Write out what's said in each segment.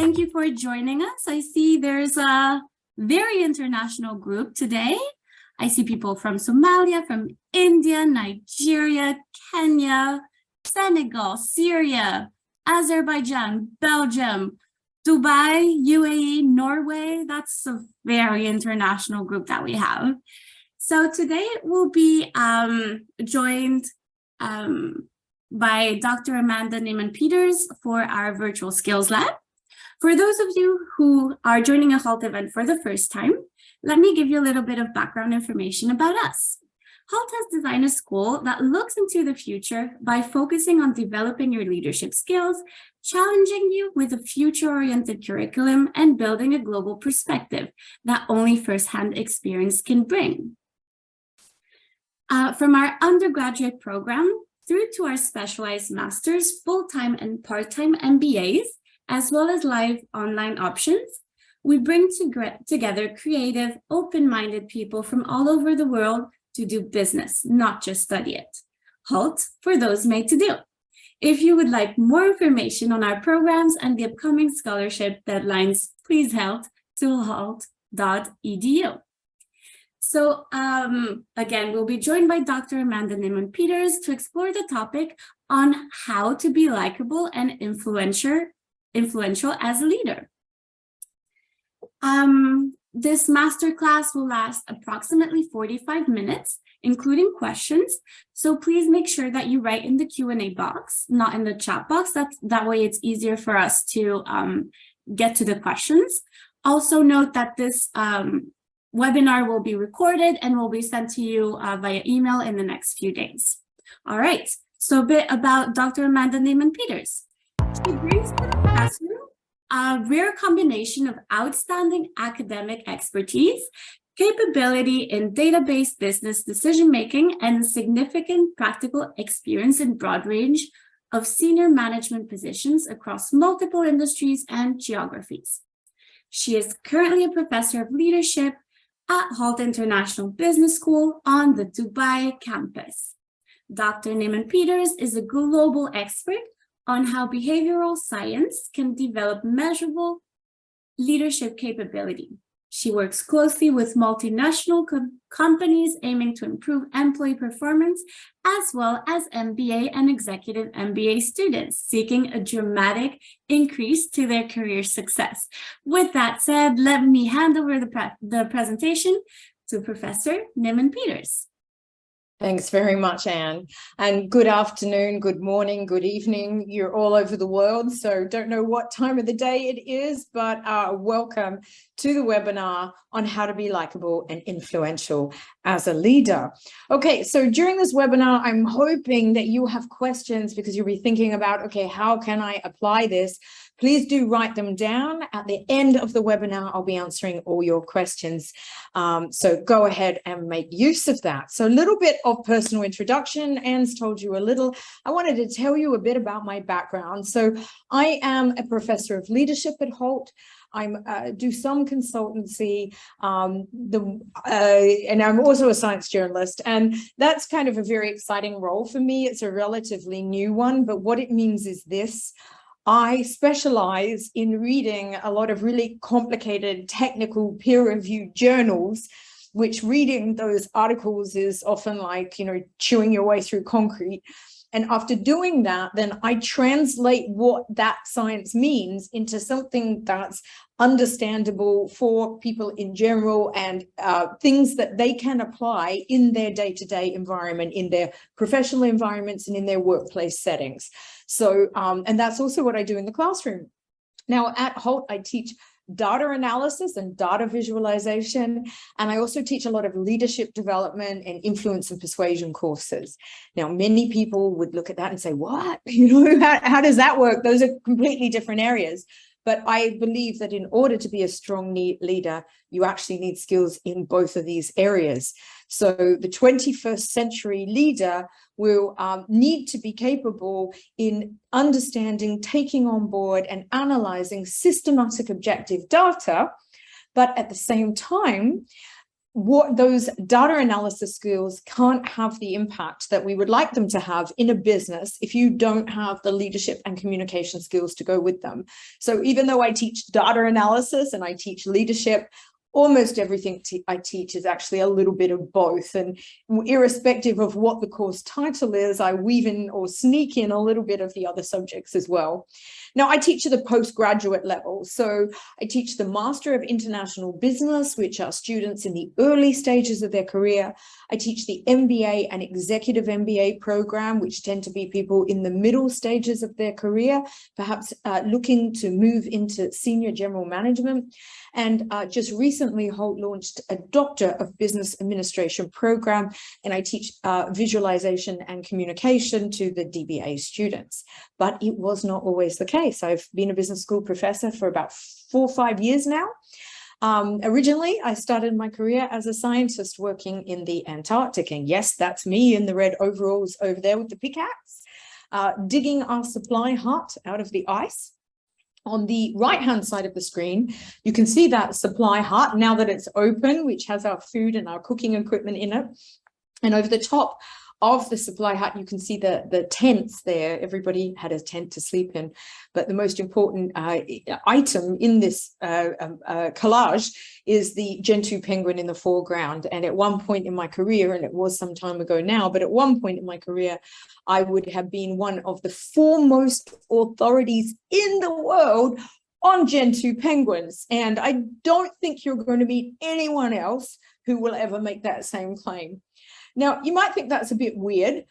Thank you for joining us. I see there's a very international group today. I see people from Somalia, from India, Nigeria, Kenya, Senegal, Syria, Azerbaijan, Belgium, Dubai, UAE, Norway. That's a very international group that we have. So today we'll be joined by Dr. Amanda Nimon-Peters for our virtual skills lab. For those of you who are joining a Hult event for the first time, let me give you a little bit of background information about us. Hult has designed a school that looks into the future by focusing on developing your leadership skills, challenging you with a future-oriented curriculum, and building a global perspective that only firsthand experience can bring. From our undergraduate program through to our specialized master's, full-time and part-time MBAs, as well as live online options, we bring together creative, open-minded people from all over the world to do business, not just study it. Hult for those made to do. If you would like more information on our programs and the upcoming scholarship deadlines, please head to hult.edu. So again, we'll be joined by Dr. Amanda Nimon-Peters to explore the topic on how to be likable and influential as a leader. This masterclass will last approximately 45 minutes, including questions. So please make sure that you write in the Q&A box, not in the chat box. That way it's easier for us to get to the questions. Also note that this webinar will be recorded and will be sent to you via email in the next few days. All right, so a bit about Dr. Amanda Nimon-Peters. She brings to the classroom a rare combination of outstanding academic expertise, capability in database business decision-making, and significant practical experience in broad range of senior management positions across multiple industries and geographies. She is currently a professor of leadership at Hult International Business School on the Dubai campus. Dr. Nimon-Peters is a global expert on how behavioral science can develop measurable leadership capability. She works closely with multinational companies aiming to improve employee performance, as well as MBA and executive MBA students seeking a dramatic increase to their career success. With that said, let me hand over the presentation to Professor Nimon-Peters. Thanks very much, Anne. And good afternoon, good morning, good evening. You're all over the world, so don't know what time of the day it is, but welcome to the webinar on how to be likable and influential as a leader. Okay, so during this webinar, I'm hoping that you have questions because you'll be thinking about, okay, how can I apply this? Please do write them down. At the end of the webinar, I'll be answering all your questions. So go ahead and make use of that. So a little bit of personal introduction. Anne's told you a little. I wanted to tell you a bit about my background. So I am a professor of leadership at Hult. I do some consultancy, and I'm also a science journalist, and that's kind of a very exciting role for me. It's a relatively new one, but what it means is this. I specialize in reading a lot of really complicated technical peer-reviewed journals, which reading those articles is often like, chewing your way through concrete. And after doing that, then I translate what that science means into something that's understandable for people in general and things that they can apply in their day-to-day environment, in their professional environments and in their workplace settings. So, and that's also what I do in the classroom. Now at Hult, I teach data analysis and data visualization. And I also teach a lot of leadership development and influence and persuasion courses. Now, many people would look at that and say, what? How does that work? Those are completely different areas. But I believe that in order to be a strong leader, you actually need skills in both of these areas. So the 21st century leader will need to be capable in understanding, taking on board and analyzing systematic objective data, but at the same time, what those data analysis skills can't have the impact that we would like them to have in a business if you don't have the leadership and communication skills to go with them. So even though I teach data analysis and I teach leadership, almost everything I teach is actually a little bit of both. And irrespective of what the course title is, I weave in or sneak in a little bit of the other subjects as well. Now, I teach at the postgraduate level. So I teach the Master of International Business, which are students in the early stages of their career. I teach the MBA and Executive MBA program, which tend to be people in the middle stages of their career, perhaps looking to move into senior general management. And just recently, Hult launched a Doctor of Business Administration program, and I teach visualization and communication to the DBA students. But it was not always the case. I've been a business school professor for about 4 or 5 years now. Originally, I started my career as a scientist working in the Antarctic. And yes, that's me in the red overalls over there with the pickaxe, digging our supply hut out of the ice. On the right-hand side of the screen, you can see that supply hut now that it's open, which has our food and our cooking equipment in it. And over the top of the supply hut, you can see the tents there. Everybody had a tent to sleep in. But the most important item in this collage is the Gentoo penguin in the foreground. And at one point in my career, and it was some time ago now, but at one point in my career, I would have been one of the foremost authorities in the world on Gentoo penguins. And I don't think you're going to meet anyone else who will ever make that same claim. Now, you might think that's a bit weird.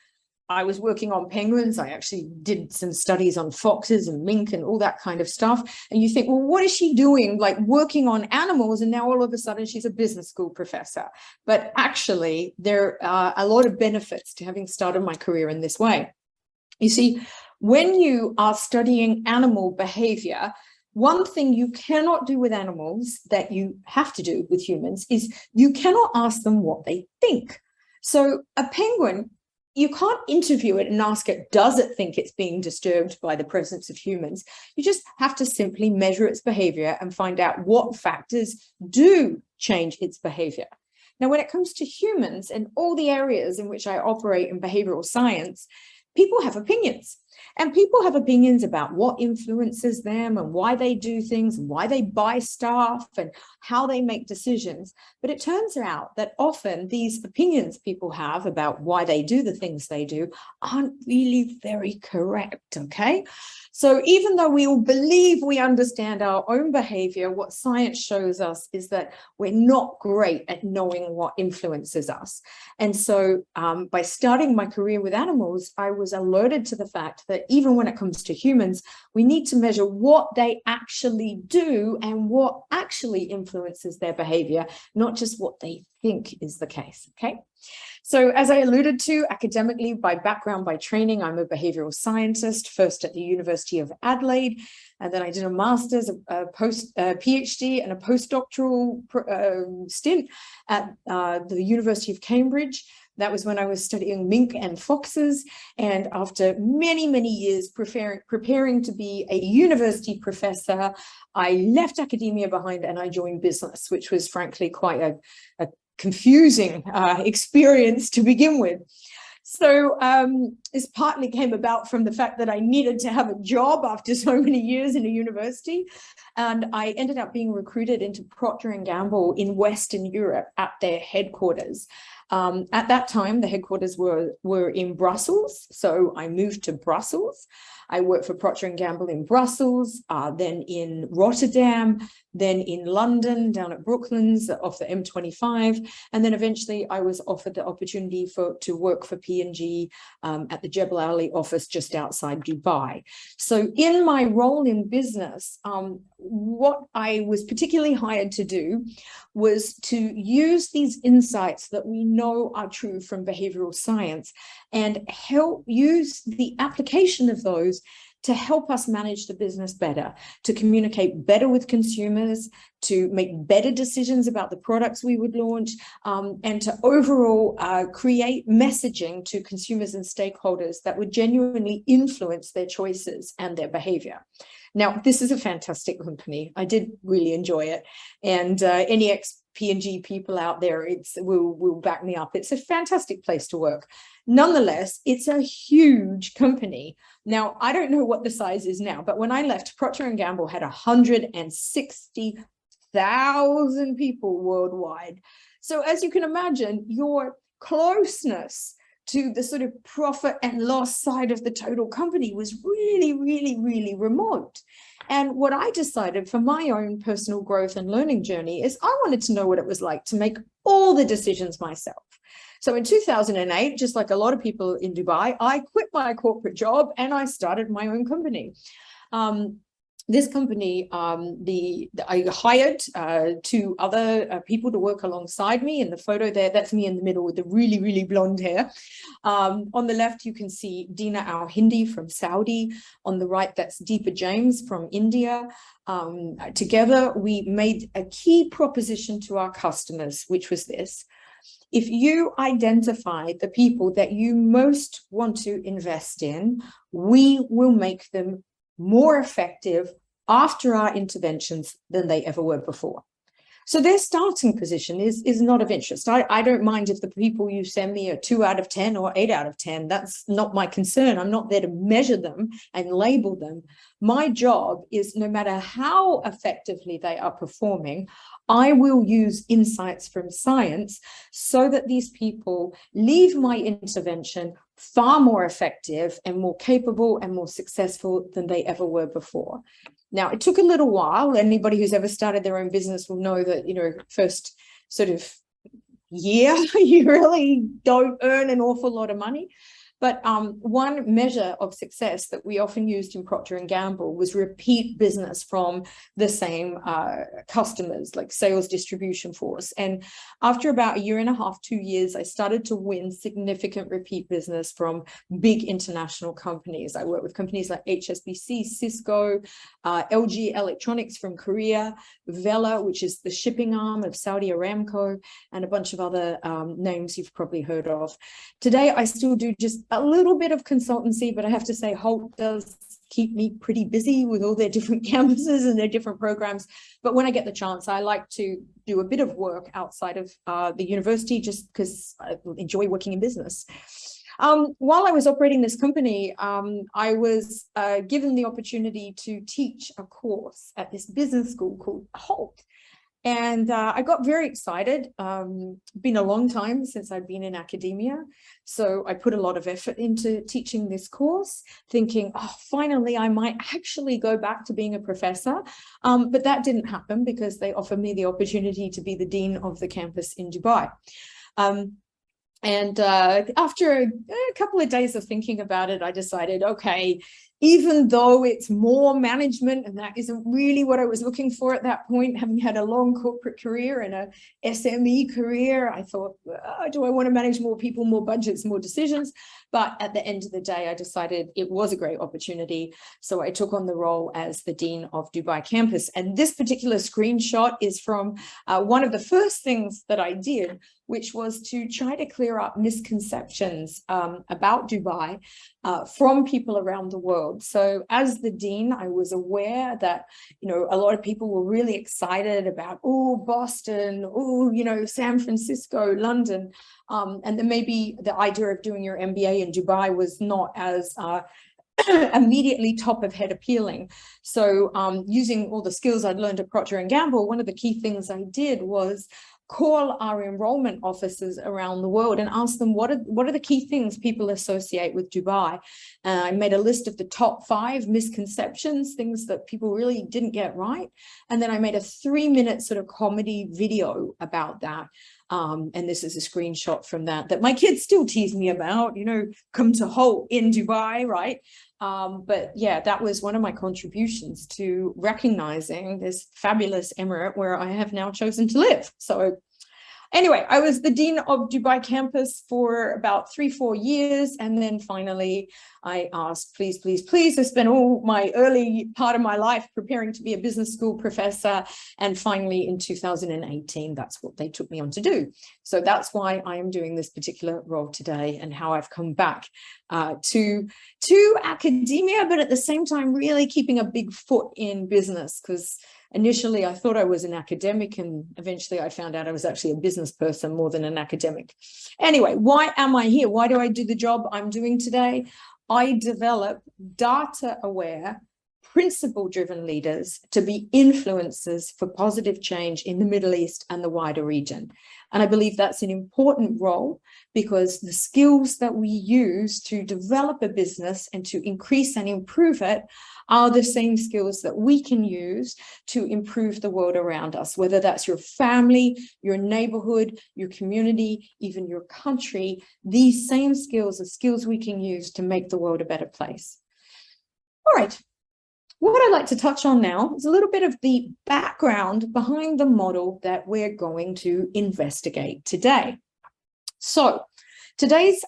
I was working on penguins. I actually did some studies on foxes and mink and all that kind of stuff. And you think, well, what is she doing, like working on animals? And now all of a sudden she's a business school professor. But actually, there are a lot of benefits to having started my career in this way. You see, when you are studying animal behavior, one thing you cannot do with animals that you have to do with humans is you cannot ask them what they think. So a penguin, you can't interview it and ask it, does it think it's being disturbed by the presence of humans? You just have to simply measure its behavior and find out what factors do change its behavior. Now, when it comes to humans and all the areas in which I operate in behavioral science, people have opinions. And people have opinions about what influences them and why they do things, and why they buy stuff and how they make decisions. But it turns out that often these opinions people have about why they do the things they do aren't really very correct, okay? So even though we all believe we understand our own behavior, what science shows us is that we're not great at knowing what influences us. And so by starting my career with animals, I was alerted to the fact that even when it comes to humans, we need to measure what they actually do and what actually influences their behavior, not just what they think is the case, okay? So as I alluded to, academically, by background, by training, I'm a behavioral scientist, first at the University of Adelaide, and then I did a master's, a PhD and a postdoctoral stint at the University of Cambridge. That was when I was studying mink and foxes. And after many, many years preparing to be a university professor, I left academia behind and I joined business, which was frankly quite a confusing experience to begin with. So this partly came about from the fact that I needed to have a job after so many years in a university. And I ended up being recruited into Procter & Gamble in Western Europe at their headquarters. At that time, the headquarters were in Brussels. So I moved to Brussels. I worked for Procter & Gamble in Brussels, then in Rotterdam, then in London, down at Brooklands off the M25. And then eventually I was offered the opportunity to work for P&G at the Jebel Ali office just outside Dubai. So in my role in business, what I was particularly hired to do was to use these insights that we know are true from behavioral science and help use the application of those to help us manage the business better, to communicate better with consumers, to make better decisions about the products we would launch, and to overall create messaging to consumers and stakeholders that would genuinely influence their choices and their behavior. Now, this is a fantastic company. I did really enjoy it. And any P&G people out there will back me up. It's a fantastic place to work. Nonetheless, it's a huge company. Now, I don't know what the size is now, but when I left, Procter & Gamble had 160,000 people worldwide. So as you can imagine, your closeness to the sort of profit and loss side of the total company was really, really, really remote. And what I decided for my own personal growth and learning journey is I wanted to know what it was like to make all the decisions myself. So in 2008, just like a lot of people in Dubai, I quit my corporate job and I started my own company. This company, I hired two other people to work alongside me. In the photo there, that's me in the middle with the really, really blonde hair. On the left, you can see Dina Al-Hindi from Saudi. On the right, that's Deepa James from India. Together, we made a key proposition to our customers, which was this. If you identify the people that you most want to invest in, we will make them more effective after our interventions than they ever were before. So their starting position is not of interest. I don't mind if the people you send me are 2 out of 10 or 8 out of 10. That's not my concern. I'm not there to measure them and label them. My job is, no matter how effectively they are performing, I will use insights from science so that these people leave my intervention far more effective and more capable and more successful than they ever were before. Now, it took a little while. Anybody who's ever started their own business will know that, first sort of year, you really don't earn an awful lot of money. But one measure of success that we often used in Procter & Gamble was repeat business from the same customers, like sales distribution force. And after about 1.5 years, 2 years, I started to win significant repeat business from big international companies. I work with companies like HSBC, Cisco, LG Electronics from Korea, Vela, which is the shipping arm of Saudi Aramco, and a bunch of other names you've probably heard of. Today, I still do just a little bit of consultancy, but I have to say Hult does keep me pretty busy with all their different campuses and their different programs. But when I get the chance, I like to do a bit of work outside of the university just because I enjoy working in business. While I was operating this company, I was given the opportunity to teach a course at this business school called Hult. And I got very excited. Been a long time since I'd been in academia. So I put a lot of effort into teaching this course, thinking, oh, finally, I might actually go back to being a professor. But that didn't happen because they offered me the opportunity to be the dean of the campus in Dubai. After a couple of days of thinking about it, I decided, okay, even though it's more management, and that isn't really what I was looking for at that point, having had a long corporate career and a SME career, I thought, do I want to manage more people, more budgets, more decisions? But at the end of the day, I decided it was a great opportunity. So I took on the role as the Dean of Dubai campus. And this particular screenshot is from one of the first things that I did, which was to try to clear up misconceptions about Dubai from people around the world. So as the dean, I was aware that, a lot of people were really excited about, Boston, San Francisco, London. And then maybe the idea of doing your MBA in Dubai was not as immediately top of head appealing. So using all the skills I'd learned at Procter & Gamble, one of the key things I did was call our enrollment officers around the world and ask them what are the key things people associate with Dubai. I made a list of the top 5 misconceptions, things that people really didn't get right. And then I made a 3-minute sort of comedy video about that. And this is a screenshot from that my kids still tease me about, come to Hult in Dubai, right? But yeah, that was one of my contributions to recognizing this fabulous emirate where I have now chosen to live. So anyway, I was the Dean of Dubai campus for about 3-4 years. And then finally, I asked, please, please, please. I spent all my early part of my life preparing to be a business school professor. And finally, in 2018, that's what they took me on to do. So that's why I am doing this particular role today and how I've come back to academia, but at the same time, really keeping a big foot in business, because Initially, I thought I was an academic, and eventually I found out I was actually a business person more than an academic. Anyway, why am I here? Why do I do the job I'm doing today? I develop data-aware, principle-driven leaders to be influencers for positive change in the Middle East and the wider region. And I believe that's an important role, because the skills that we use to develop a business and to increase and improve it are the same skills that we can use to improve the world around us, whether that's your family, your neighborhood, your community, even your country. These same skills are skills we can use to make the world a better place. All right. What I'd like to touch on now is a little bit of the background behind the model that we're going to investigate today. So today's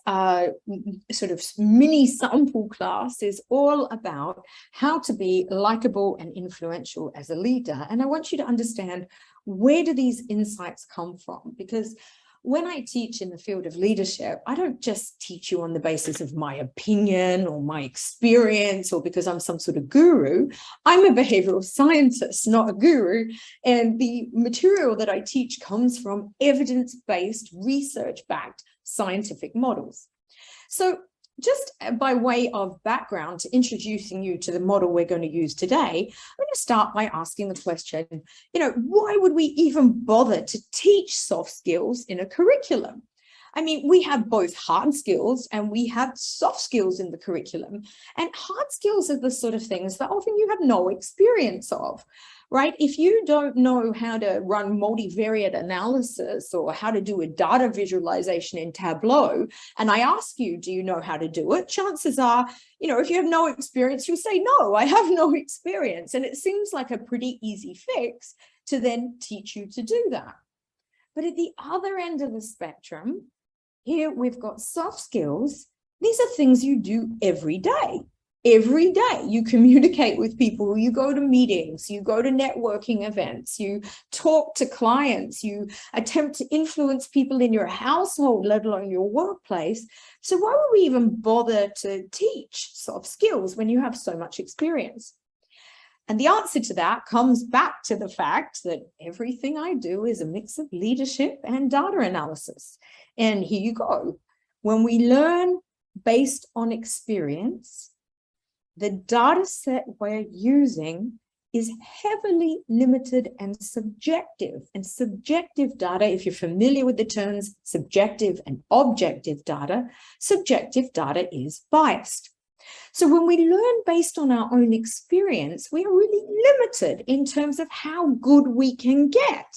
sort of mini sample class is all about how to be likable and influential as a leader. And I want you to understand, where do these insights come from? Because when I teach in the field of leadership, I don't just teach you on the basis of my opinion or my experience or because I'm some sort of guru. I'm a behavioral scientist, not a guru. And the material that I teach comes from evidence-based, research-backed scientific models. So just by way of background to introducing you to the model we're going to use today, I'm going to start by asking the question, why would we even bother to teach soft skills in a curriculum? I mean, we have both hard skills and we have soft skills in the curriculum. And hard skills are the sort of things that often you have no experience of, right? If you don't know how to run multivariate analysis or how to do a data visualization in Tableau, and I ask you, do you know how to do it? Chances are, if you have no experience, you'll say, no, I have no experience. And it seems like a pretty easy fix to then teach you to do that. But at the other end of the spectrum, here we've got soft skills. These are things you do every day. Every day you communicate with people, you go to meetings, you go to networking events, you talk to clients, you attempt to influence people in your household, let alone your workplace. So why would we even bother to teach soft skills when you have so much experience? And the answer to that comes back to the fact that everything I do is a mix of leadership and data analysis. And here you go. When we learn based on experience, the data set we're using is heavily limited and subjective. And subjective data, if you're familiar with the terms subjective and objective data is biased. So when we learn based on our own experience, we are really limited in terms of how good we can get.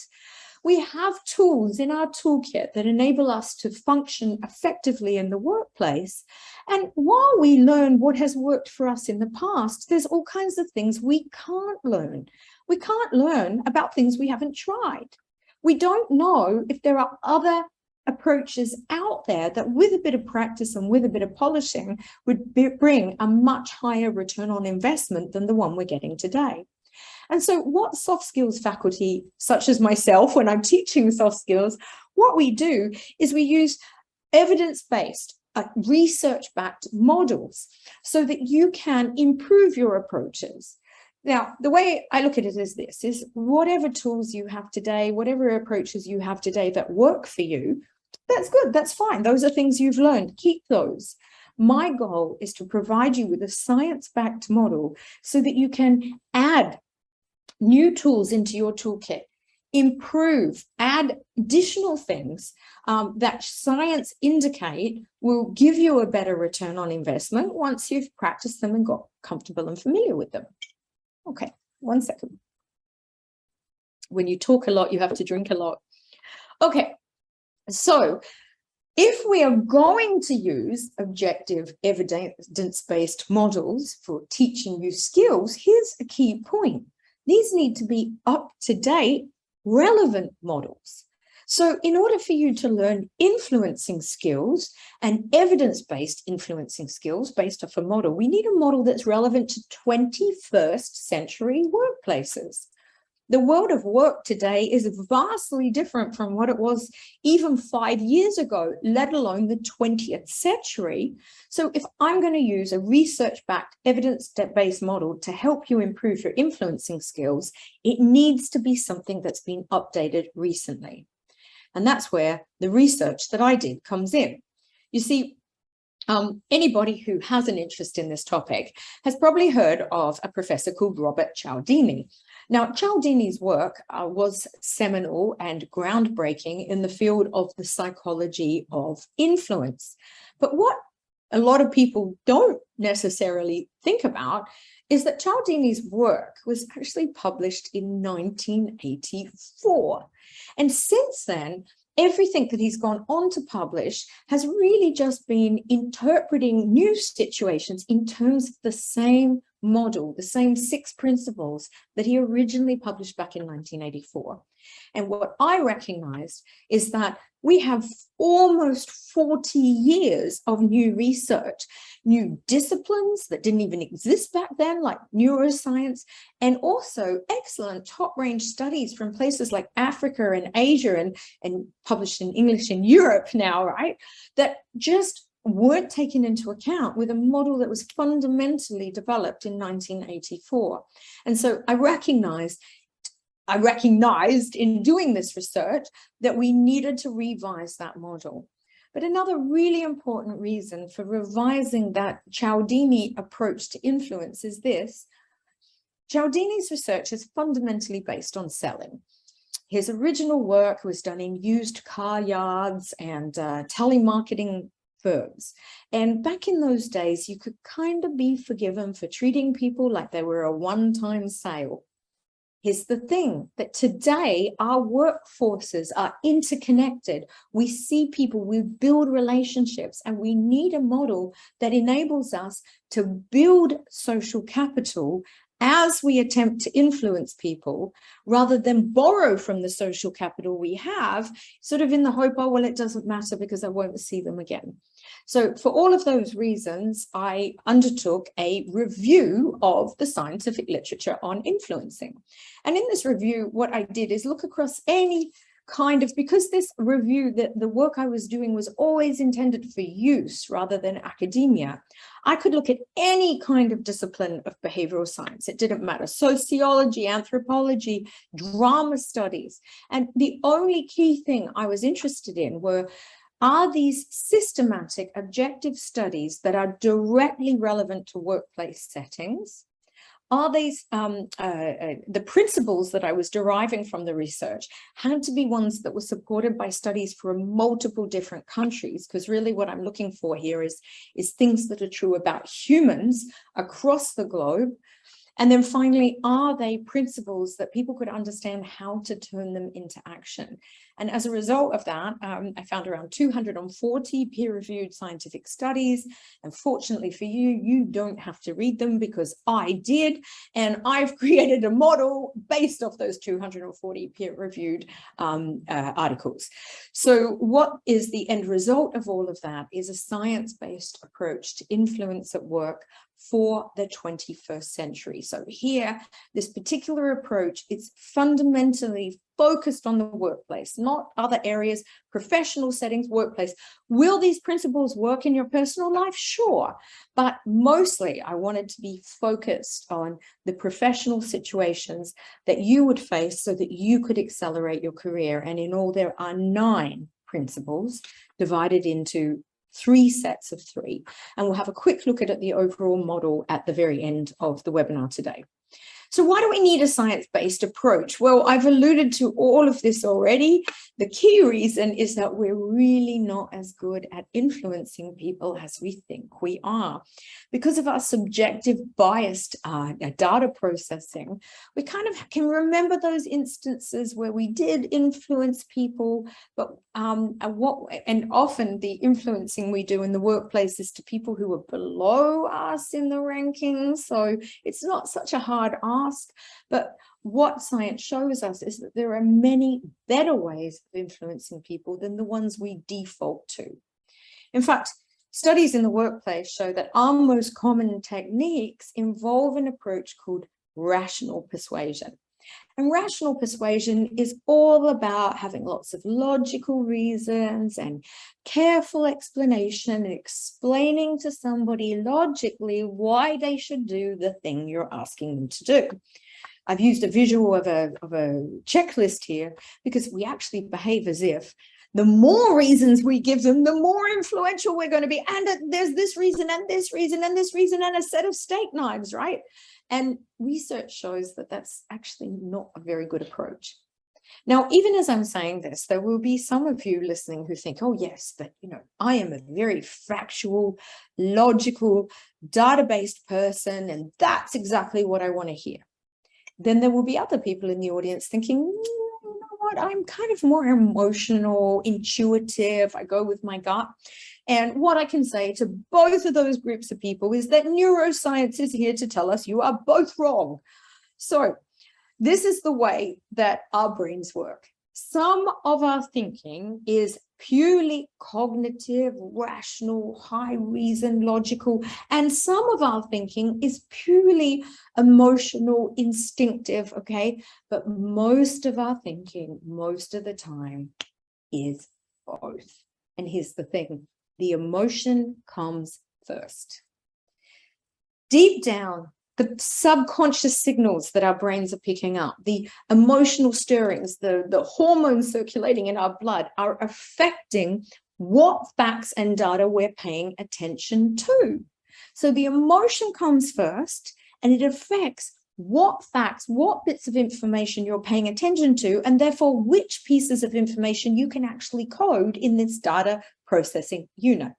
We have tools in our toolkit that enable us to function effectively in the workplace. And while we learn what has worked for us in the past, there's all kinds of things we can't learn. We can't learn about things we haven't tried. We don't know if there are other approaches out there that with a bit of practice and with a bit of polishing would bring a much higher return on investment than the one we're getting today. And so what soft skills faculty, such as myself, when I'm teaching soft skills, what we do is we use evidence-based, research-backed models so that you can improve your approaches. Now, the way I look at it is this, is whatever tools you have today, whatever approaches you have today that work for you, that's good, that's fine. Those are things you've learned, keep those. My goal is to provide you with a science-backed model so that you can add new tools into your toolkit, improve, add additional things that science indicate will give you a better return on investment once you've practiced them and got comfortable and familiar with them. Okay, 1 second. When you talk a lot, you have to drink a lot. Okay, so if we are going to use objective evidence-based models for teaching you skills, here's a key point. These need to be up-to-date, relevant models. So in order for you to learn influencing skills and evidence-based influencing skills based off a model, we need a model that's relevant to 21st century workplaces. the world of work today is vastly different from what it was even 5 years ago, let alone the 20th century. So if I'm going to use a research-backed, evidence-based model to help you improve your influencing skills, it needs to be something that's been updated recently. And that's where the research that I did comes in. You see, anybody who has an interest in this topic has probably heard of a professor called Robert Cialdini. Now, Cialdini's work was seminal and groundbreaking in the field of the psychology of influence. But what a lot of people don't necessarily think about is that Cialdini's work was actually published in 1984. And since then, everything that he's gone on to publish has really just been interpreting new situations in terms of the same model, the same 6 principles that he originally published back in 1984. And what I recognized is that we have almost 40 years of new research, new disciplines that didn't even exist back then, like neuroscience, and also excellent top-range studies from places like Africa and Asia and published in English in Europe now, right? That just weren't taken into account with a model that was fundamentally developed in 1984. And so I recognized in doing this research that we needed to revise that model. But another really important reason for revising that Cialdini approach to influence is this. Cialdini's research is fundamentally based on selling. His original work was done in used car yards and telemarketing firms. And back in those days, you could kind of be forgiven for treating people like they were a one-time sale. Here's the thing, that today our workforces are interconnected. We see people, we build relationships, and we need a model that enables us to build social capital as we attempt to influence people, rather than borrow from the social capital we have, sort of in the hope, oh, well, it doesn't matter because I won't see them again. So for all of those reasons, I undertook a review of the scientific literature on influencing. And in this review, what I did is look across any kind of, because this review, the work I was doing was always intended for use rather than academia, I could look at any kind of discipline of behavioral science. It didn't matter, sociology, anthropology, drama studies. And the only key thing I was interested in are these systematic objective studies that are directly relevant to workplace settings? Are these, the principles that I was deriving from the research had to be ones that were supported by studies from multiple different countries, because really what I'm looking for here is things that are true about humans across the globe. And then finally, are they principles that people could understand how to turn them into action? And as a result of that, I found around 240 peer-reviewed scientific studies. And fortunately for you, you don't have to read them because I did. And I've created a model based off those 240 peer-reviewed articles. So what is the end result of all of that is a science-based approach to influence at work for the 21st century. So here, this particular approach is fundamentally focused on the workplace, not other areas, professional settings, workplace. Will these principles work in your personal life? Sure. But mostly I wanted to be focused on the professional situations that you would face so that you could accelerate your career. And in all, there are 9 principles divided into 3 sets of 3. And we'll have a quick look at the overall model at the very end of the webinar today. So why do we need a science-based approach? Well, I've alluded to all of this already. The key reason is that we're really not as good at influencing people as we think we are. Because of our subjective biased data processing, we kind of can remember those instances where we did influence people, but and often the influencing we do in the workplace is to people who are below us in the rankings. So it's not such a hard ask, but what science shows us is that there are many better ways of influencing people than the ones we default to. In fact, studies in the workplace show that our most common techniques involve an approach called rational persuasion. And rational persuasion is all about having lots of logical reasons and careful explanation, and explaining to somebody logically why they should do the thing you're asking them to do. I've used a visual of a checklist here because we actually behave as if the more reasons we give them, the more influential we're going to be. And there's this reason and this reason and this reason and a set of steak knives, right? And research shows that that's actually not a very good approach. Now, even as I'm saying this, there will be some of you listening who think, oh, yes, but, I am a very factual, logical, data-based person, and that's exactly what I want to hear. Then there will be other people in the audience thinking, you know what, I'm kind of more emotional, intuitive, I go with my gut. And what I can say to both of those groups of people is that neuroscience is here to tell us you are both wrong. So this is the way that our brains work. Some of our thinking is purely cognitive, rational, high reason, logical, and some of our thinking is purely emotional, instinctive, okay? But most of our thinking, most of the time, is both. And here's the thing, the emotion comes first. Deep down, the subconscious signals that our brains are picking up, the emotional stirrings, the hormones circulating in our blood are affecting what facts and data we're paying attention to. So the emotion comes first, and it affects what facts, what bits of information you're paying attention to, and therefore which pieces of information you can actually code in this data processing unit.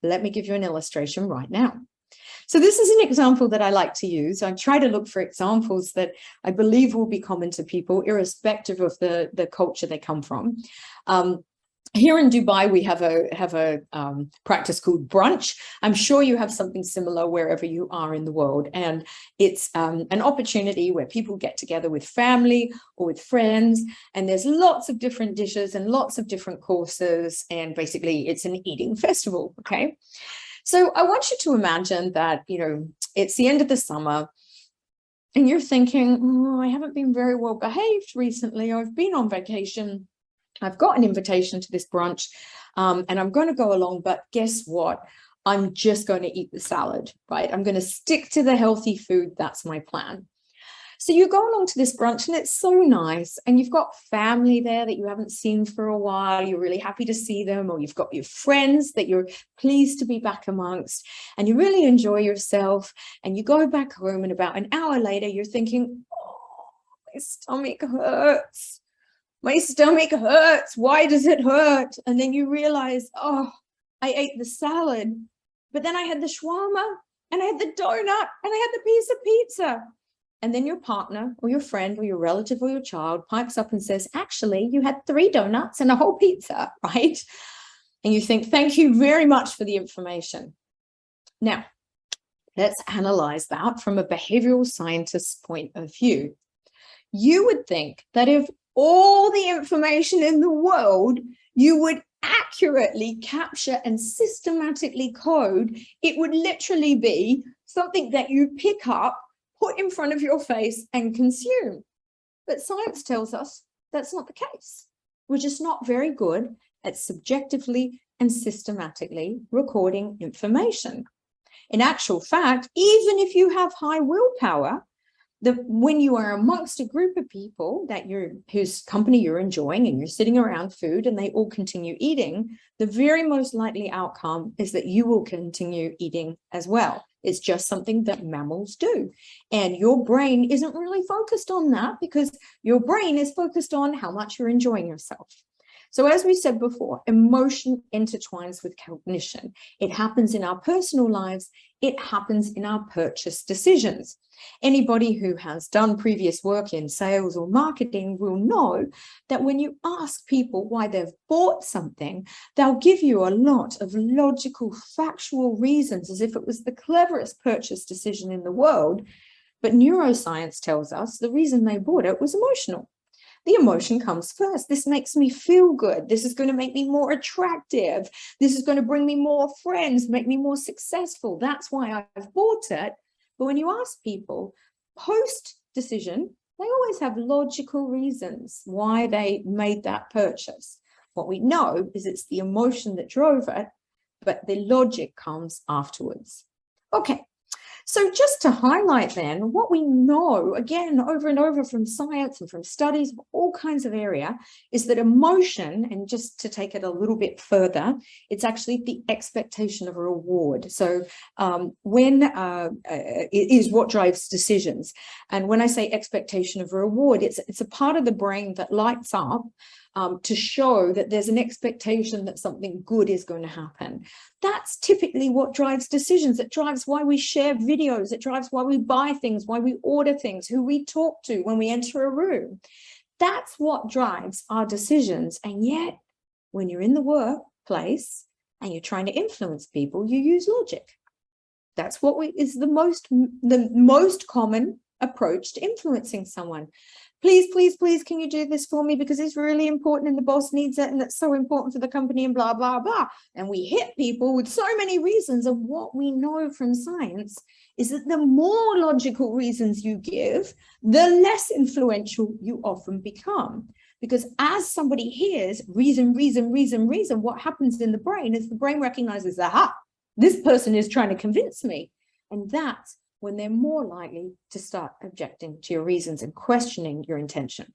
Let me give you an illustration right now. So this is an example that I like to use. I try to look for examples that I believe will be common to people, irrespective of the culture they come from. Here in Dubai, we have a practice called brunch. I'm sure you have something similar wherever you are in the world. And it's an opportunity where people get together with family or with friends. And there's lots of different dishes and lots of different courses. And basically, it's an eating festival, okay? So I want you to imagine that, it's the end of the summer and you're thinking, oh, I haven't been very well behaved recently. I've been on vacation. I've got an invitation to this brunch and I'm going to go along. But guess what? I'm just going to eat the salad, right? I'm going to stick to the healthy food. That's my plan. So you go along to this brunch and it's so nice, and you've got family there that you haven't seen for a while. You're really happy to see them, or you've got your friends that you're pleased to be back amongst, and you really enjoy yourself. And you go back home, and about an hour later, you're thinking, oh, my stomach hurts. My stomach hurts. Why does it hurt? And then you realize, oh, I ate the salad, but then I had the shawarma, and I had the donut, and I had the piece of pizza. And then your partner or your friend or your relative or your child pipes up and says, actually, you had 3 donuts and a whole pizza, right? And you think, thank you very much for the information. Now, let's analyze that from a behavioral scientist's point of view. You would think that if all the information in the world you would accurately capture and systematically code, it would literally be something that you pick up, put in front of your face and consume. But science tells us that's not the case. We're just not very good at subjectively and systematically recording information. In actual fact, even if you have high willpower, when you are amongst a group of people whose company you're enjoying and you're sitting around food and they all continue eating, the very most likely outcome is that you will continue eating as well. It's just something that mammals do. And your brain isn't really focused on that because your brain is focused on how much you're enjoying yourself. So as we said before, emotion intertwines with cognition. It happens in our personal lives. It happens in our purchase decisions. Anybody who has done previous work in sales or marketing will know that when you ask people why they've bought something, they'll give you a lot of logical, factual reasons as if it was the cleverest purchase decision in the world. But neuroscience tells us the reason they bought it was emotional. The emotion comes first. This makes me feel good. This is going to make me more attractive. This is going to bring me more friends, make me more successful. That's why I've bought it. But when you ask people post-decision, they always have logical reasons why they made that purchase. What we know is it's the emotion that drove it, but the logic comes afterwards. Okay, so just to highlight then, what we know, again, over and over from science and from studies, all kinds of area, is that emotion, and just to take it a little bit further, it's actually the expectation of a reward. So it is what drives decisions. And when I say expectation of a reward, it's a part of the brain that lights up to show that there's an expectation that something good is going to happen. That's typically what drives decisions. It drives why we share videos. It drives why we buy things, why we order things, who we talk to when we enter a room. That's what drives our decisions. And yet, when you're in the workplace and you're trying to influence people, you use logic. That's what is the most common approach to influencing someone. Please, please, please, can you do this for me? Because it's really important and the boss needs it and it's so important for the company and blah, blah, blah. And we hit people with so many reasons. And what we know from science is that the more logical reasons you give, the less influential you often become. Because as somebody hears reason, what happens in the brain is the brain recognizes, aha, this person is trying to convince me. And that's when they're more likely to start objecting to your reasons and questioning your intention.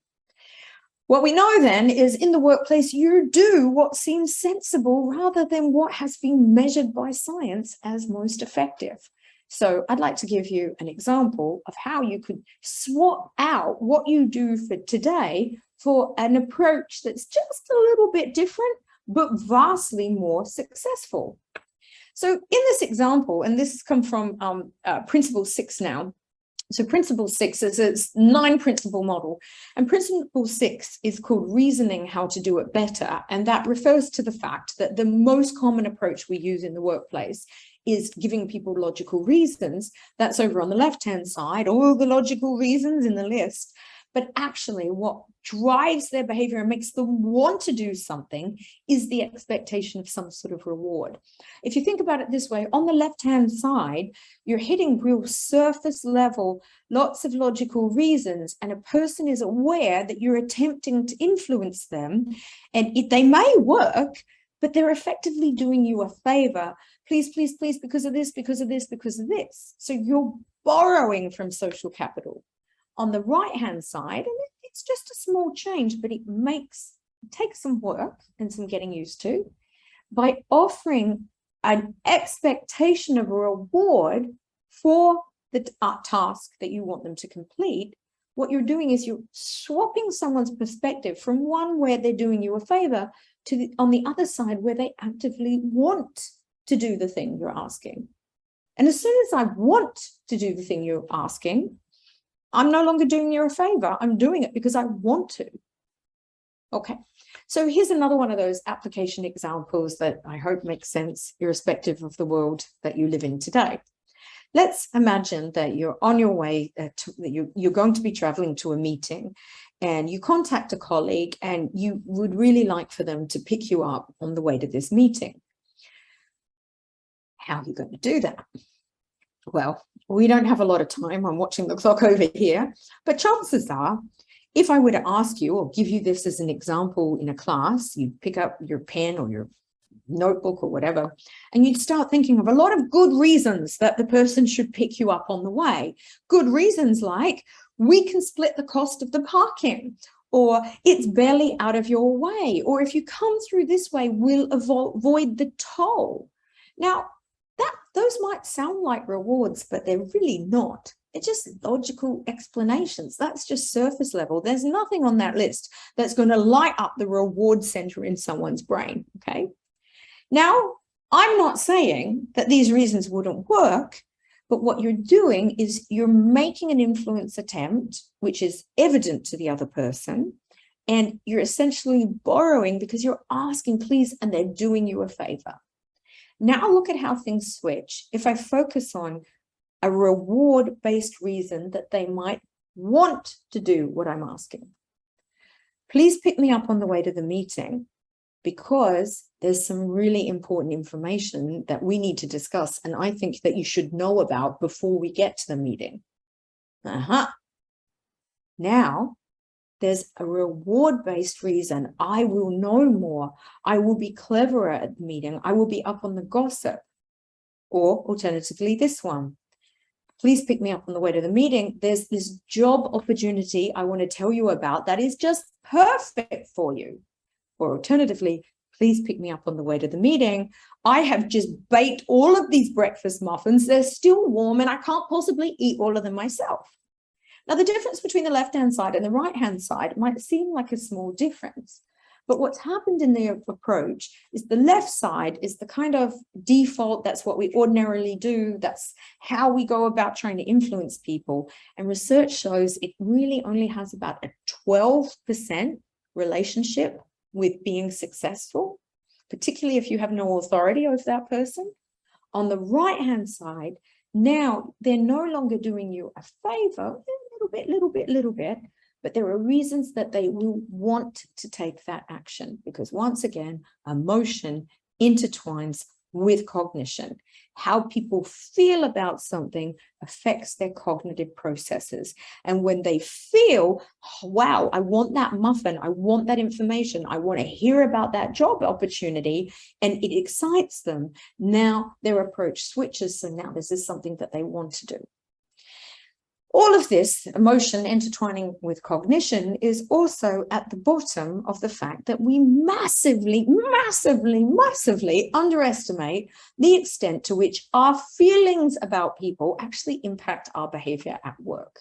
What we know then is in the workplace, you do what seems sensible rather than what has been measured by science as most effective. So I'd like to give you an example of how you could swap out what you do for today for an approach that's just a little bit different, but vastly more successful. So in this example, and this has come from Principle 6 now. So Principle 6 is a 9-principle model, and Principle 6 is called reasoning how to do it better. And that refers to the fact that the most common approach we use in the workplace is giving people logical reasons. That's over on the left-hand side, all the logical reasons in the list. But actually what drives their behavior and makes them want to do something is the expectation of some sort of reward. If you think about it this way, on the left-hand side, you're hitting real surface level, lots of logical reasons, and a person is aware that you're attempting to influence them, and they may work, but they're effectively doing you a favor. Please, please, please, because of this, because of this, because of this. So you're borrowing from social capital. On the right-hand side, and it's just a small change, but it takes some work and some getting used to, by offering an expectation of a reward for the task that you want them to complete. What you're doing is you're swapping someone's perspective from one where they're doing you a favor to on the other side where they actively want to do the thing you're asking. And as soon as I want to do the thing you're asking, I'm no longer doing you a favor. I'm doing it because I want to. Okay, so here's another one of those application examples that I hope makes sense irrespective of the world that you live in today. Let's imagine that you're on your way, you're going to be traveling to a meeting, and you contact a colleague and you would really like for them to pick you up on the way to this meeting. How are you going to do that? Well, we don't have a lot of time. I'm watching the clock over here, but chances are, if I were to ask you or give you this as an example in a class, you'd pick up your pen or your notebook or whatever, and you'd start thinking of a lot of good reasons that the person should pick you up on the way. Good reasons like, we can split the cost of the parking, or it's barely out of your way, or if you come through this way, we'll avoid the toll. Now, those might sound like rewards, but they're really not. It's just logical explanations. That's just surface level. There's nothing on that list that's going to light up the reward center in someone's brain, okay? Now, I'm not saying that these reasons wouldn't work, but what you're doing is you're making an influence attempt, which is evident to the other person, and you're essentially borrowing because you're asking, please, and they're doing you a favor. Now look at how things switch. If I focus on a reward-based reason that they might want to do what I'm asking. Please pick me up on the way to the meeting because there's some really important information that we need to discuss, and I think that you should know about before we get to the meeting. Now, there's a reward-based reason. I will know more. I will be cleverer at the meeting. I will be up on the gossip. Or alternatively, this one. Please pick me up on the way to the meeting. There's this job opportunity I want to tell you about that is just perfect for you. Or alternatively, please pick me up on the way to the meeting. I have just baked all of these breakfast muffins. They're still warm and I can't possibly eat all of them myself. Now, the difference between the left-hand side and the right-hand side might seem like a small difference, but what's happened in the approach is the left side is the kind of default. That's what we ordinarily do. That's how we go about trying to influence people. And research shows it really only has about a 12% relationship with being successful, particularly if you have no authority over that person. On the right-hand side, now they're no longer doing you a favor, little bit, but there are reasons that they will want to take that action because once again, emotion intertwines with cognition. How people feel about something affects their cognitive processes. And when they feel, oh, wow, I want that muffin, I want that information, I want to hear about that job opportunity, and it excites them, now their approach switches. So now this is something that they want to do. All of this emotion intertwining with cognition is also at the bottom of the fact that we massively underestimate the extent to which our feelings about people actually impact our behavior at work.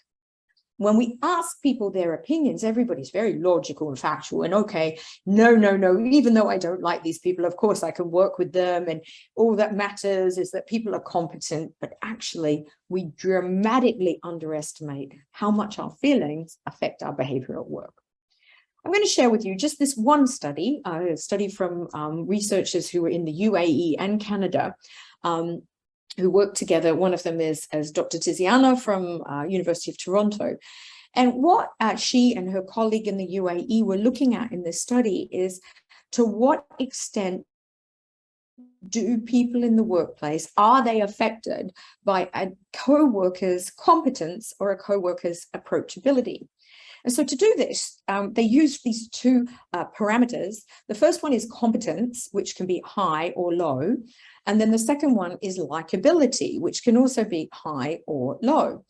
When we ask people their opinions, everybody's very logical and factual and okay, no, even though I don't like these people, of course I can work with them and all that matters is that people are competent, but actually we dramatically underestimate how much our feelings affect our behavior at work. I'm going to share with you just this one study, a study from researchers who were in the UAE and Canada, who work together. One of them is Dr. Tiziana from University of Toronto. And what she and her colleague in the UAE were looking at in this study is to what extent do people in the workplace, are they affected by a co-worker's competence or a co-worker's approachability? And so to do this, they used these two parameters. The first one is competence, which can be high or low. And then the second one is likability, which can also be high or low.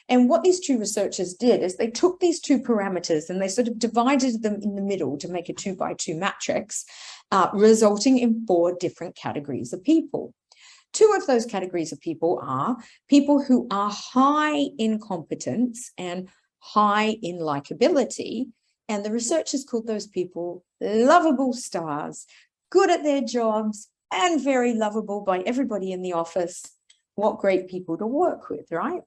And what these two researchers did is they took these two parameters and they sort of divided them in the middle to make a 2x2 matrix, resulting in 4 different categories of people. 2 of those categories of people are people who are high in competence and high in likability. And the researchers called those people lovable stars, good at their jobs and very lovable by everybody in the office. What great people to work with, right?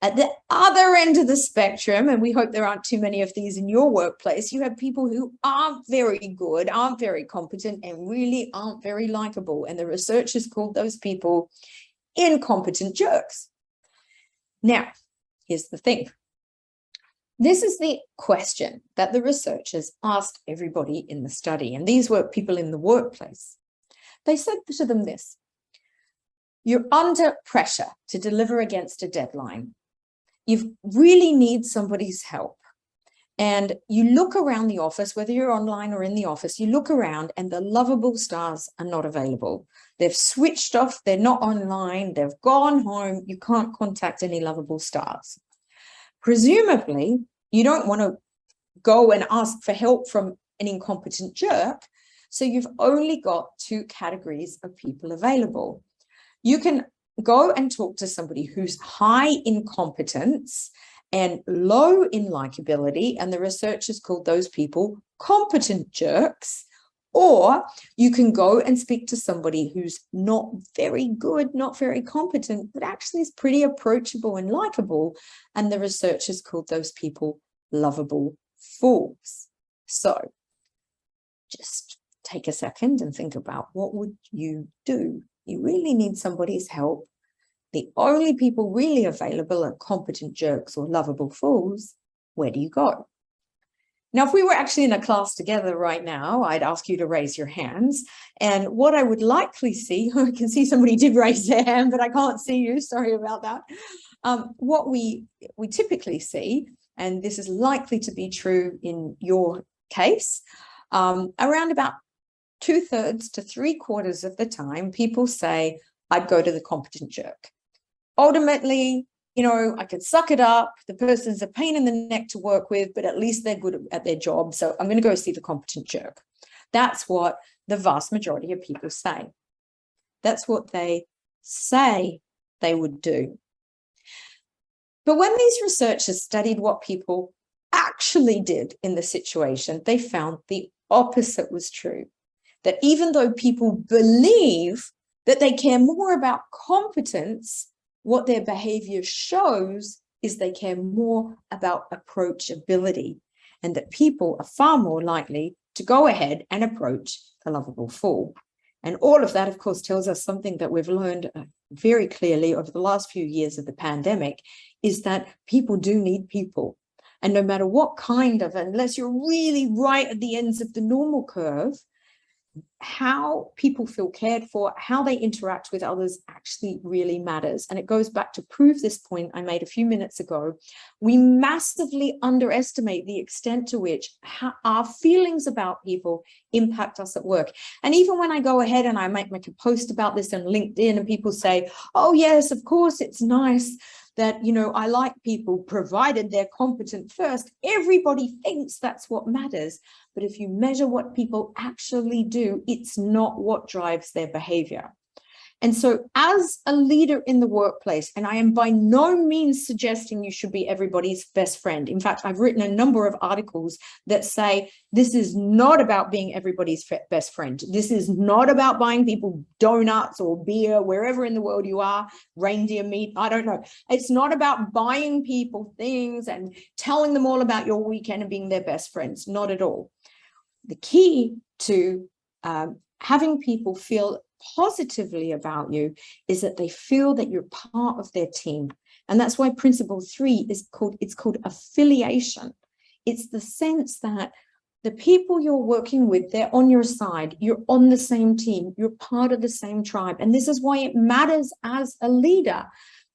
At the other end of the spectrum, and we hope there aren't too many of these in your workplace, you have people who aren't very good, aren't very competent, and really aren't very likable. And the researchers called those people incompetent jerks. Now, here's the thing. This is the question that the researchers asked everybody in the study, and these were people in the workplace. They said to them this: you're under pressure to deliver against a deadline. You really need somebody's help. And you look around the office, whether you're online or in the office, you look around and the lovable stars are not available. They've switched off, they're not online, they've gone home, you can't contact any lovable stars. Presumably, you don't want to go and ask for help from an incompetent jerk, so you've only got 2 categories of people available. You can go and talk to somebody who's high in competence and low in likability, and the researchers called those people competent jerks. Or you can go and speak to somebody who's not very good, not very competent, but actually is pretty approachable and likable, and the researchers called those people lovable fools. So just take a second and think about, what would you do? You really need somebody's help. The only people really available are competent jerks or lovable fools. Where do you go? Now, if we were actually in a class together right now, I'd ask you to raise your hands. And what I would likely see, I can see somebody did raise their hand, but I can't see you. Sorry about that. What we typically see and this is likely to be true in your case, around about 2/3 to 3/4 of the time, people say, I'd go to the competent jerk. Ultimately, I could suck it up. The person's a pain in the neck to work with, but at least they're good at their job. So I'm going to go see the competent jerk. That's what the vast majority of people say. That's what they say they would do. But when these researchers studied what people actually did in the situation, they found the opposite was true. That even though people believe that they care more about competence, what their behavior shows is they care more about approachability, and that people are far more likely to go ahead and approach a lovable fool. And all of that, of course, tells us something that we've learned very clearly over the last few years of the pandemic, is that people do need people. And no matter what kind of, unless you're really right at the ends of the normal curve, how people feel cared for, how they interact with others actually really matters. And it goes back to prove this point I made a few minutes ago. We massively underestimate the extent to which our feelings about people impact us at work. And even when I go ahead and I make a post about this on LinkedIn and people say, oh yes, of course, it's nice that, I like people provided they're competent first. Everybody thinks that's what matters. But if you measure what people actually do, it's not what drives their behavior. And so as a leader in the workplace, and I am by no means suggesting you should be everybody's best friend. In fact, I've written a number of articles that say this is not about being everybody's best friend. This is not about buying people donuts or beer, wherever in the world you are, reindeer meat, I don't know. It's not about buying people things and telling them all about your weekend and being their best friends, not at all. The key to having people feel positively about you is that they feel that you're part of their team. And that's why principle 3 is called affiliation. It's the sense that the people you're working with, they're on your side, you're on the same team, you're part of the same tribe. And this is why it matters as a leader.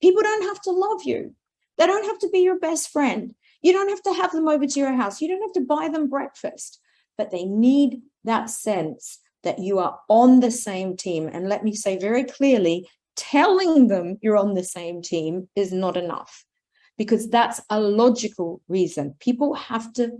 People don't have to love you. They don't have to be your best friend. You don't have to have them over to your house. You don't have to buy them breakfast, but they need that sense that you are on the same team. And let me say very clearly, telling them you're on the same team is not enough, because that's a logical reason. People have to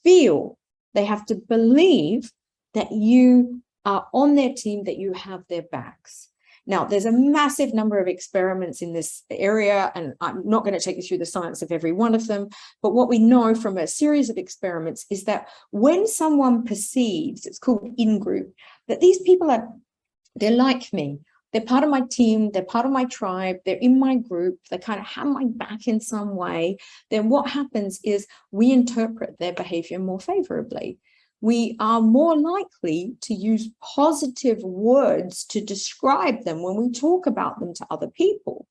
feel, they have to believe that you are on their team, that you have their backs. Now, there's a massive number of experiments in this area, and I'm not going to take you through the science of every one of them, but what we know from a series of experiments is that when someone perceives, it's called in-group, that these people they're like me, they're part of my team, they're part of my tribe, they're in my group, they kind of have my back in some way, then what happens is we interpret their behavior more favorably. We are more likely to use positive words to describe them when we talk about them to other people.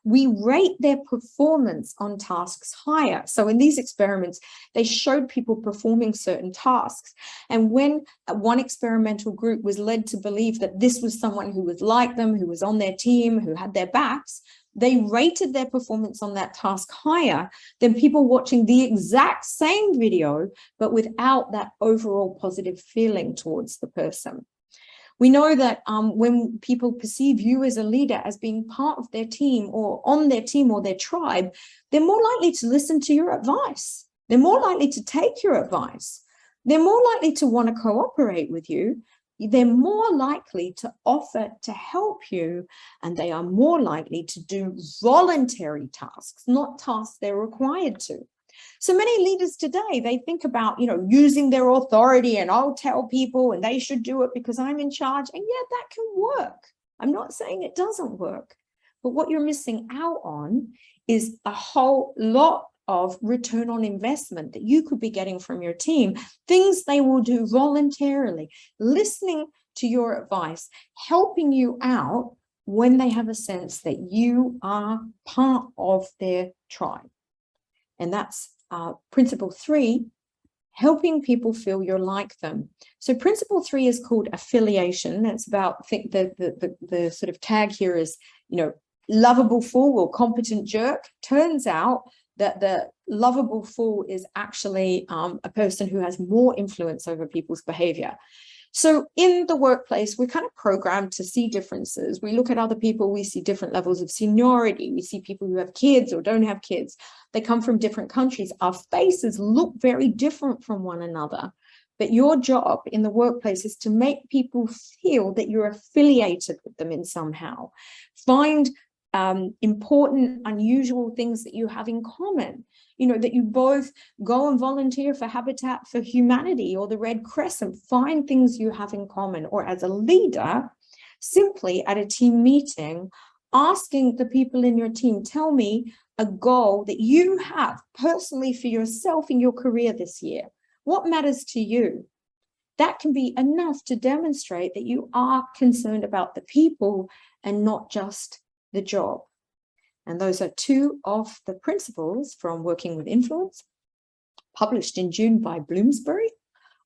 We rate their performance on tasks higher. So in these experiments, they showed people performing certain tasks. And when one experimental group was led to believe that this was someone who was like them, who was on their team, who had their backs, they rated their performance on that task higher than people watching the exact same video, but without that overall positive feeling towards the person. We know that when people perceive you as a leader as being part of their team or on their team or their tribe, they're more likely to listen to your advice. They're more likely to take your advice. They're more likely to want to cooperate with you. They're more likely to offer to help you, and they are more likely to do voluntary tasks, not tasks they're required to. So many leaders today, they think about, using their authority, and I'll tell people and they should do it because I'm in charge. And yeah, that can work. I'm not saying it doesn't work, but what you're missing out on is a whole lot of return on investment that you could be getting from your team, things they will do voluntarily, listening to your advice, helping you out when they have a sense that you are part of their tribe. And that's principle 3, helping people feel you're like them. So principle 3 is called affiliation. That's about, I think the sort of tag here is, lovable fool or competent jerk. Turns out that the lovable fool is actually a person who has more influence over people's behavior. So in the workplace, we're kind of programmed to see differences. We look at other people, we see different levels of seniority. We see people who have kids or don't have kids. They come from different countries. Our faces look very different from one another. But your job in the workplace is to make people feel that you're affiliated with them in somehow. Find important, unusual things that you have in common. You know, that you both go and volunteer for Habitat for Humanity or the Red Crescent. Find things you have in common. Or as a leader, simply at a team meeting, asking the people in your team, tell me a goal that you have personally for yourself in your career this year. What matters to you? That can be enough to demonstrate that you are concerned about the people and not just the job. And those are two of the principles from Working with Influence, published in June by Bloomsbury.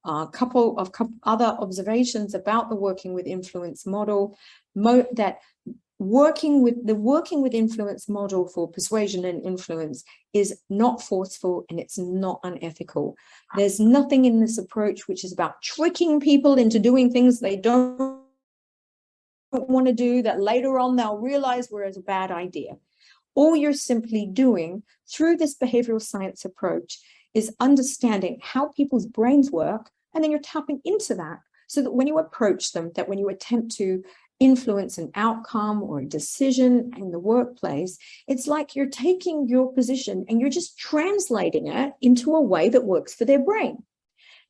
A couple of other observations about the Working with Influence model, that working with influence model for persuasion and influence is not forceful and it's not unethical. There's nothing in this approach which is about tricking people into doing things they don't want to do, that later on they'll realize were as a bad idea. All you're simply doing through this behavioral science approach is understanding how people's brains work, and then you're tapping into that so that when you approach them, that when you attempt to influence an outcome or a decision in the workplace, it's like you're taking your position and you're just translating it into a way that works for their brain.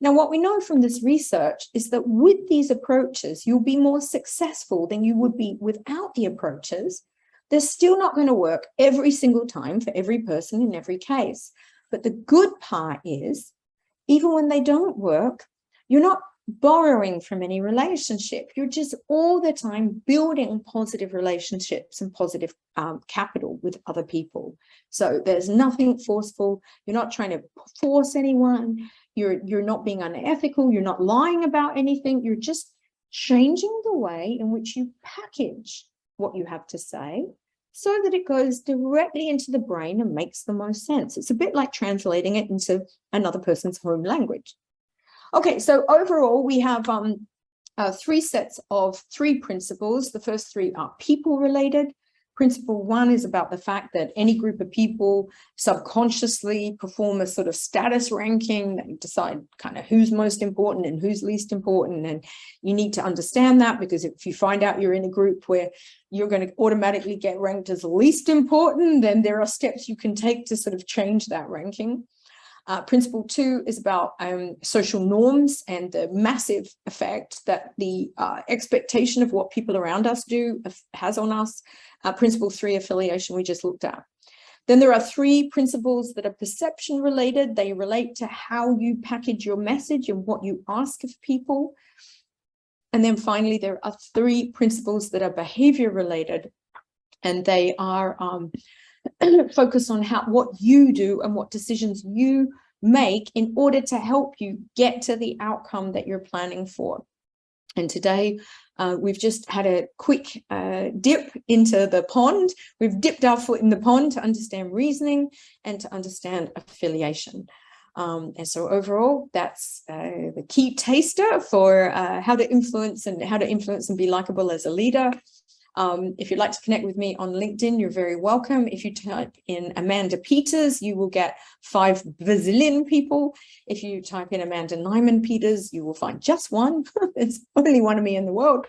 Now, what we know from this research is that with these approaches, you'll be more successful than you would be without the approaches. They're still not going to work every single time for every person in every case. But the good part is, even when they don't work, you're not borrowing from any relationship. You're just all the time building positive relationships and positive capital with other people. So there's nothing forceful. You're not trying to force anyone. You're not being unethical. You're not lying about anything. You're just changing the way in which you package what you have to say so that it goes directly into the brain and makes the most sense. It's a bit like translating it into another person's home language. Okay, so overall, we have three sets of three principles. The first three are people-related. Principle one is about the fact that any group of people subconsciously perform a sort of status ranking. They decide kind of who's most important and who's least important. And you need to understand that, because if you find out you're in a group where you're going to automatically get ranked as least important, then there are steps you can take to sort of change that ranking. Principle two is about social norms and the massive effect that the expectation of what people around us do has on us. Principle three, affiliation, we just looked at. Then there are three principles that are perception related. They relate to how you package your message and what you ask of people. And then finally, there are three principles that are behavior related, and they are focus on what you do and what decisions you make in order to help you get to the outcome that you're planning for. And today, we've just had a quick dip into the pond. We've dipped our foot in the pond to understand reasoning and to understand affiliation. And so overall, that's the key taster for how to influence and be likable as a leader. If you'd like to connect with me on LinkedIn, you're very welcome. If you type in Amanda Peters, you will get 5 bazillion people. If you type in Amanda Nimon-Peters, you will find just one. There's only one of me in the world.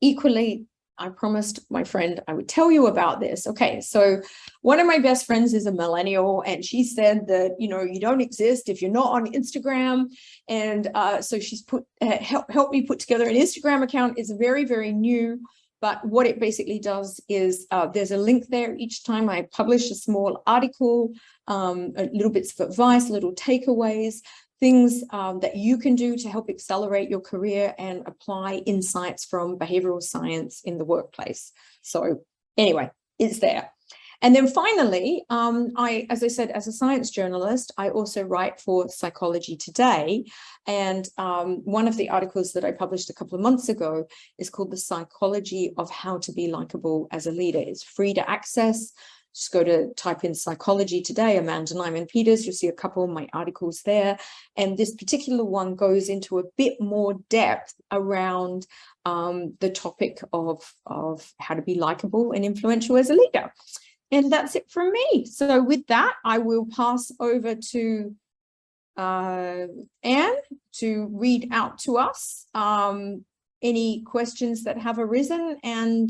Equally, I promised my friend I would tell you about this. Okay, so one of my best friends is a millennial, and she said that, you know, you don't exist if you're not on Instagram. And so she's helped me put together an Instagram account. It's very, very new, but what it basically does is there's a link there each time I publish a small article, little bits of advice, little takeaways, things that you can do to help accelerate your career and apply insights from behavioral science in the workplace. So anyway, it's there. And then finally, as I said, as a science journalist, I also write for Psychology Today. And one of the articles that I published a couple of months ago is called The Psychology of How to Be Likable as a Leader. It's free to access. just go to type in psychology today, Amanda Nimon-Peters, you'll see a couple of my articles there. And this particular one goes into a bit more depth around the topic of how to be likable and influential as a leader. And that's it from me. So with that, I will pass over to Anne to read out to us any questions that have arisen. And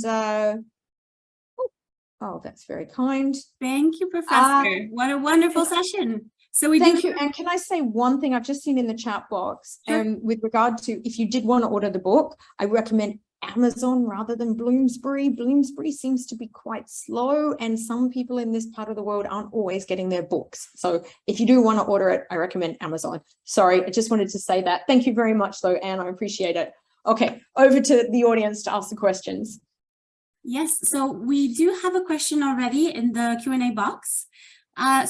oh, that's very kind. Thank you, Professor. What a wonderful session. So we Thank you. And can I say one thing I've just seen in the chat box? Sure. With regard to, if you did want to order the book, I recommend Amazon rather than Bloomsbury. Bloomsbury seems to be quite slow, and some people in this part of the world aren't always getting their books. So if you do want to order it, I recommend Amazon. Sorry, I just wanted to say that. Thank you very much though, Anne, I appreciate it. Okay, over to the audience to ask the questions. Yes, so we do have a question already in the Q&A box.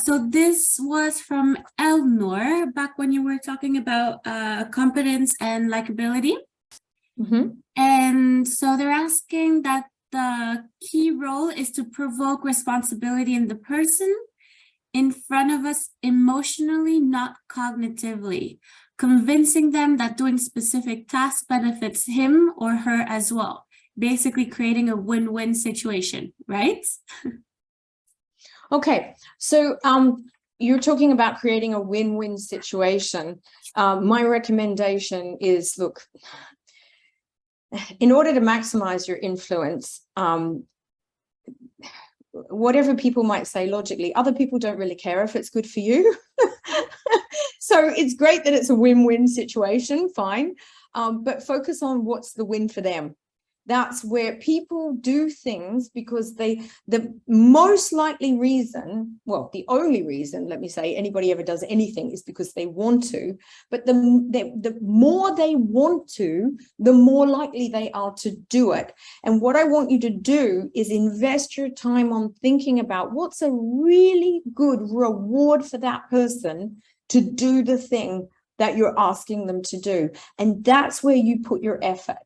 So this was from Elnor, back when you were talking about competence and likability. Mm-hmm. And so they're asking that the key role is to provoke responsibility in the person in front of us emotionally, not cognitively, convincing them that doing specific tasks benefits him or her as well. Basically creating a win-win situation, right? Okay, so you're talking about creating a win-win situation. My recommendation is, look, in order to maximize your influence, whatever people might say logically, other people don't really care if it's good for you. So it's great that it's a win-win situation, fine, but focus on what's the win for them. That's where people do things because the most likely reason, well, the only reason, let me say, anybody ever does anything is because they want to, but the more they want to, the more likely they are to do it. And what I want you to do is invest your time on thinking about what's a really good reward for that person to do the thing that you're asking them to do. And that's where you put your effort.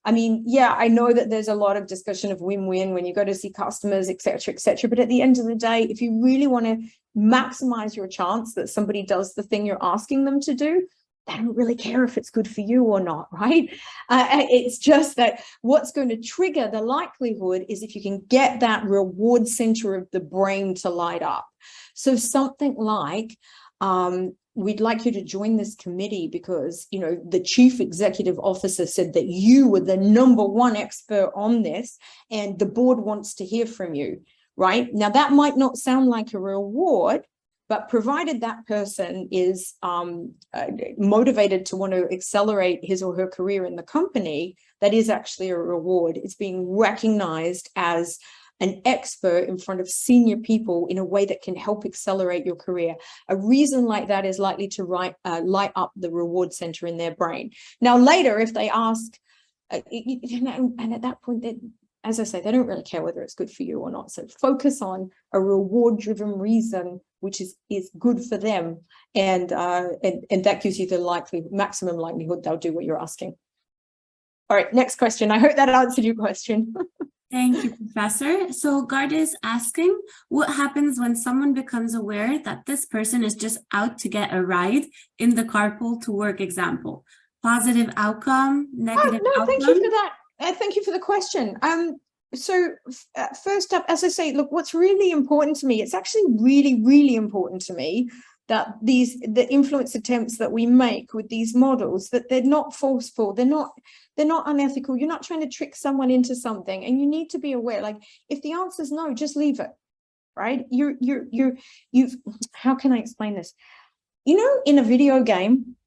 I mean, yeah, I know that there's a lot of discussion of win-win when you go to see customers, et cetera, but at the end of the day, if you really want to maximize your chance that somebody does the thing you're asking them to do, they don't really care if it's good for you or not, right? It's just that what's going to trigger the likelihood is if you can get that reward center of the brain to light up. So something like, we'd like you to join this committee because, you know, the chief executive officer said that you were the #1 expert on this and the board wants to hear from you, right? Now, that might not sound like a reward, but provided that person is motivated to want to accelerate his or her career in the company, that is actually a reward. It's being recognized as an expert in front of senior people in a way that can help accelerate your career. A reason like that is likely to light up the reward center in their brain. Now, later, if they ask, and at that point, as I say, they don't really care whether it's good for you or not. So focus on a reward-driven reason, which is good for them. And that gives you the maximum likelihood they'll do what you're asking. All right, next question. I hope that answered your question. Thank you, Professor. So Garda is asking, what happens when someone becomes aware that this person is just out to get a ride in the carpool to work example? Positive outcome, negative outcome? Thank you for that. Thank you for the question. So first up, as I say, look, what's really important to me, it's actually really, really important to me that the influence attempts that we make with these models, that they're not forceful, they're not unethical. You're not trying to trick someone into something, and you need to be aware, like, if the answer is no, just leave it, right? How can I explain this? You know, in a video game,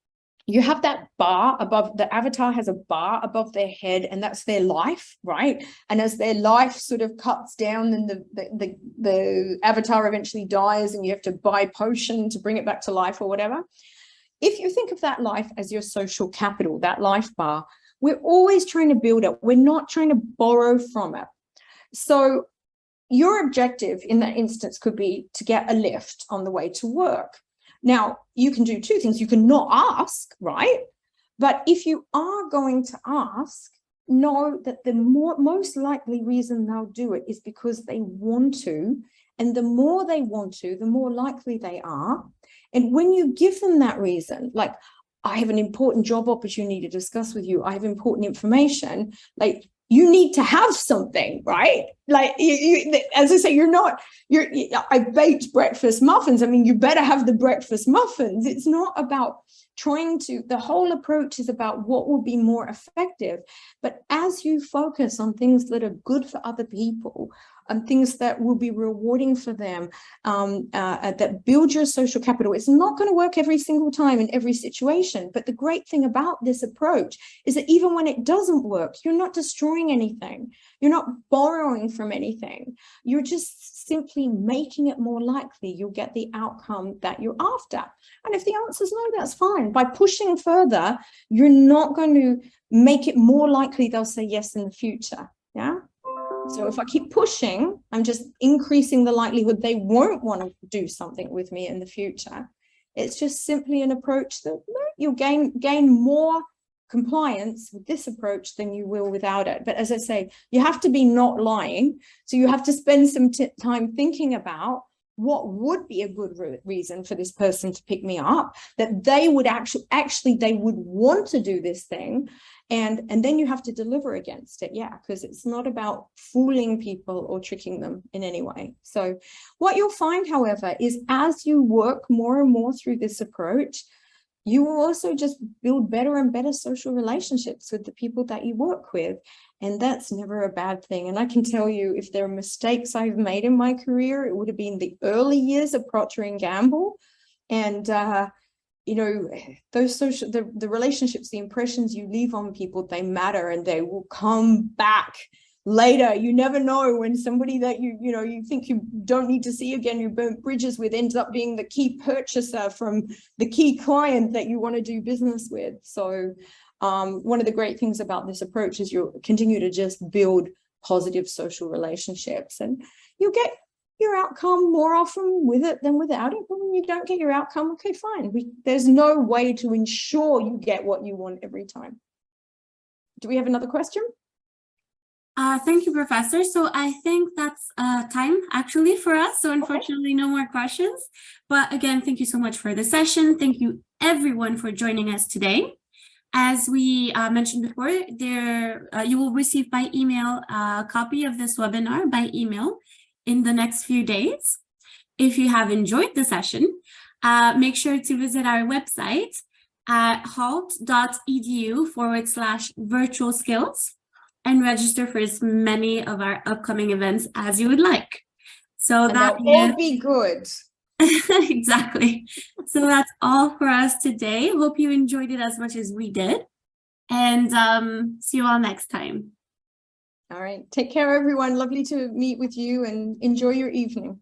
you have that bar above, the avatar has a bar above their head, and that's their life, right? And as their life sort of cuts down, then the avatar eventually dies and you have to buy potion to bring it back to life or whatever. If you think of that life as your social capital, that life bar, we're always trying to build it. We're not trying to borrow from it. So your objective in that instance could be to get a lift on the way to work. Now, you can do two things. You can not ask, right? But if you are going to ask, know that the most likely reason they'll do it is because they want to. And the more they want to, the more likely they are. And when you give them that reason, like, I have an important job opportunity to discuss with you, I have important information, like, you need to have something, right? Like, as I say, I baked breakfast muffins. I mean, you better have the breakfast muffins. It's not about the whole approach is about what will be more effective. But as you focus on things that are good for other people, and things that will be rewarding for them, that build your social capital. It's not going to work every single time in every situation. But the great thing about this approach is that even when it doesn't work, you're not destroying anything. You're not borrowing from anything. You're just simply making it more likely you'll get the outcome that you're after. And if the answer is no, that's fine. By pushing further, you're not going to make it more likely they'll say yes in the future. Yeah. So if I keep pushing, I'm just increasing the likelihood they won't want to do something with me in the future. It's just simply an approach that you'll gain more compliance with this approach than you will without it. But as I say, you have to be not lying. So you have to spend some time thinking about what would be a good reason for this person to pick me up, that they would actually they would want to do this thing. And then you have to deliver against it. Yeah, because it's not about fooling people or tricking them in any way. So what you'll find, however, is as you work more and more through this approach, you will also just build better and better social relationships with the people that you work with. And that's never a bad thing. And I can tell you, if there are mistakes I've made in my career, it would have been the early years of Procter & Gamble. And, you know, those the relationships, the impressions you leave on people, they matter, and they will come back later. You never know when somebody that you think you don't need to see again, you burnt bridges with, ends up being the key purchaser from the key client that you want to do business with. So one of the great things about this approach is you'll continue to just build positive social relationships, and you'll get your outcome more often with it than without it. But when you don't get your outcome, okay, fine. There's no way to ensure you get what you want every time. Do we have another question? Thank you, Professor. So I think that's time actually for us. So unfortunately, no more questions. But again, thank you so much for the session. Thank you everyone for joining us today. As we mentioned before, you will receive by email a copy of this webinar by email in the next few days. If you have enjoyed the session, make sure to visit our website at hult.edu/virtual skills and register for as many of our upcoming events as you would like. So that will be good. Exactly. So that's all for us today. Hope you enjoyed it as much as we did. And see you all next time. All right. Take care, everyone. Lovely to meet with you, and enjoy your evening.